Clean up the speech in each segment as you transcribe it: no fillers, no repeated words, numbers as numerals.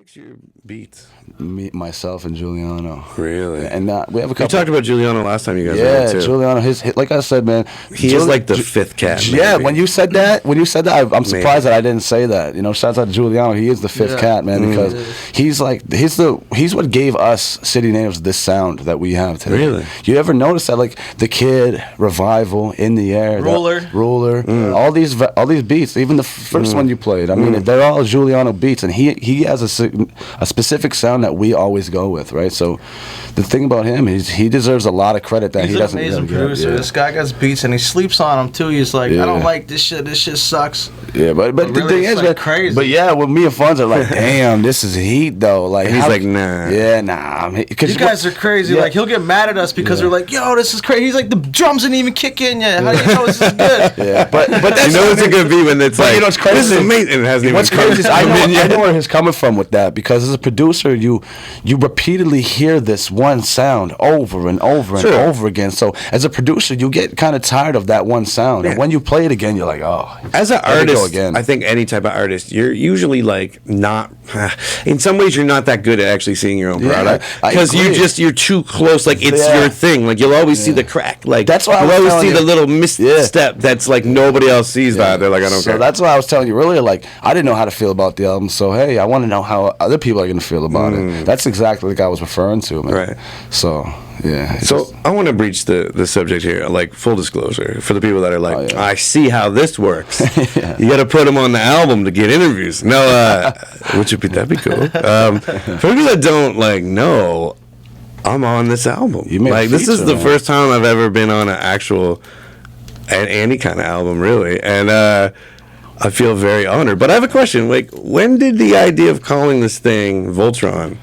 makes your beats? Me, myself, and Juliano. Really? And we have a couple. We talked about Juliano last time you guys were Yeah, here, too. Juliano. Like I said, man, He is like the fifth cat. Yeah, maybe. when you said that, I'm surprised that I didn't say that. You know, shouts out to Juliano. He is the fifth cat, man, because he's what gave us City Names this sound that we have today. Really? You ever notice that, like the Kid, Revival, In the Air, Ruler, all these beats, even the first one you played. I mean, they're all Juliano beats, and he has a specific sound that we always go with, right? So the thing about him is he deserves a lot of credit that he doesn't. He's an amazing producer. Yeah. This guy gets beats and he sleeps on them too. He's like, I don't like this shit. This shit sucks. Yeah, but really, the thing is, like crazy. But yeah, when me and Fonz are like, damn, this is heat though. Like he's like, nah. Yeah, nah. Because you guys are crazy. Yeah. Like he'll get mad at us because we're like, yo, this is crazy. He's like, the drums didn't even kick in yet. How do you know this is good? Yeah, but that's you know it's gonna be when it's like, you know what's crazy? This is amazing. It hasn't what's even crazy is I know where he's coming from with that, because as a producer, you repeatedly hear this one sound over and over and over again. So as a producer, you get kind of tired of that one sound, and when you play it again, you're like, oh. As an artist, I think any type of artist, you're usually like not. In some ways, you're not that good at actually seeing your own product because you're too close. Like it's your thing. Like you'll always see the crack. Like that's why you'll always see the little misstep that's like nobody else sees that. They're like, I don't care. So that's why I was telling you earlier. Like I didn't know how to feel about the album. So hey, I want to know how other people are going to feel about it. That's exactly what I was referring to, man. Right. So yeah. So I want to breach the subject here. Like full disclosure for the people that are like, I see how this works. You got to put them on the album to get interviews. No, that'd be cool. For people that don't know, I'm on this album. This is the first time I've ever been on an actual any kind of album, really, and I feel very honored. But I have a question. Like, when did the idea of calling this thing Voltron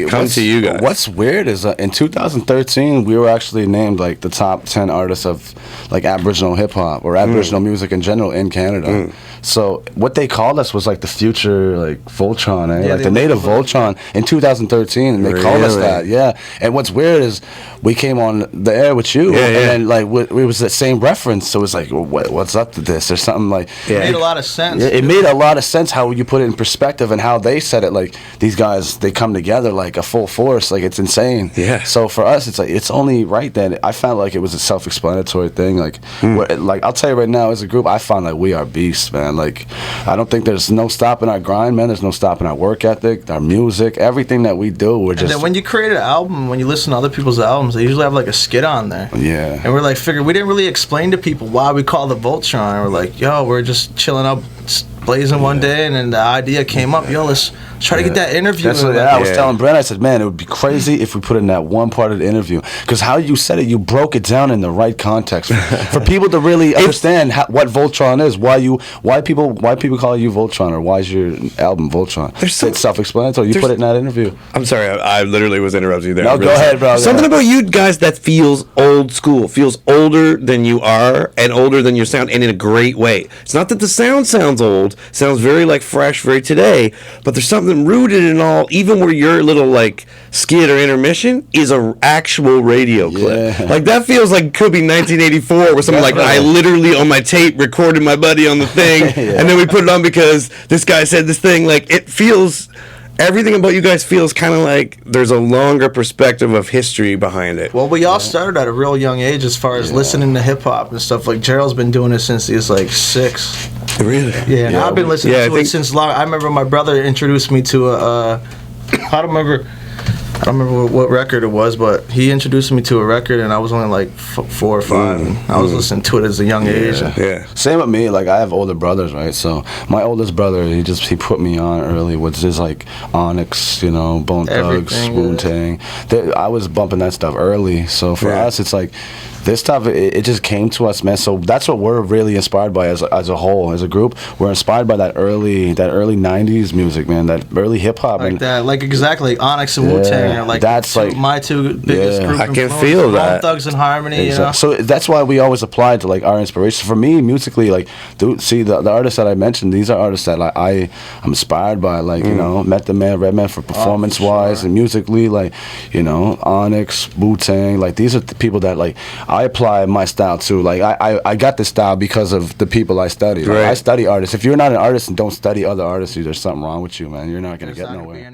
come to you guys? What's weird is in 2013 we were actually named like the top 10 artists of like Aboriginal hip hop or Aboriginal music in general in Canada. So what they called us was like the future like Voltron, like the native Voltron in 2013, and they called us that. Yeah. And what's weird is we came on the air with you, and like it was the same reference. So it was like, what's up to this or something like. It made a lot of sense. It made a lot of sense how you put it in perspective and how they said it. Like these guys, they come together like a full force. Like it's insane. Yeah. So for us, it's like it's only right that I found like it was a self-explanatory thing. Like, like I'll tell you right now, as a group, I found like we are beasts, man. Like I don't think there's no stopping our grind, man. There's no stopping our work ethic, our music, everything that we do. We're just. And then when you create an album, when you listen to other people's albums, they usually have like a skit on there. Yeah. And we're like, we didn't really explain to people why we call it Voltron. We're like, yo, we're just chilling up, blazing one day, and then the idea came up. Yo, let's try to get that interview. That's what I was telling Brent. I said, man, it would be crazy if we put in that one part of the interview, because how you said it, you broke it down in the right context for people to really understand what Voltron is. Why people call you Voltron, or why is your album Voltron? It's self-explanatory. You put it in that interview. I'm sorry, I literally was interrupting you there. No, go ahead, bro. Something about you guys that feels old school, feels older than you are and older than your sound, and in a great way. It's not that the sound sounds old, sounds very like fresh, very today, but there's something rooted in all, even where your little like skit or intermission is a actual radio clip. Like that feels like could be 1984 where someone like, I literally on my tape recorded my buddy on the thing and then we put it on because this guy said this thing. Like it feels, everything about you guys feels kind of like there's a longer perspective of history behind it. Well, we all started at a real young age as far as listening to hip hop and stuff. Like Gerald's been doing it since he was like 6. Really? Yeah, and I've been listening to it since long. I remember my brother introduced me to I don't remember what record it was, but he introduced me to a record, and I was only like 4 or 5. And I was listening to it as a young age. Yeah. Same with me. Like I have older brothers, right? So my oldest brother, he put me on early, which is like Onyx, Bone Thugs, Wu-Tang. I was bumping that stuff early. So for us, it's like. This stuff, it just came to us, man. So that's what we're really inspired by as a whole, as a group. We're inspired by that early '90s music, man. That early hip hop, like Onyx and Wu-Tang. Singer. Like that's like my two biggest group I can influences, feel Bone that. Thugs and Harmony. You know? So that's why we always applied to like our inspiration. For me, musically, like, dude, see the artists that I mentioned, these are artists that like I'm inspired by. Like, you know, Met the Man, Redman for performance wise and musically, like, you know, Onyx, Wu-Tang, like these are the people that like I apply my style to. Like I got this style because of the people I study. Like, Right. I study artists. If you're not an artist and don't study other artists, there's something wrong with you, man. You're not gonna get nowhere.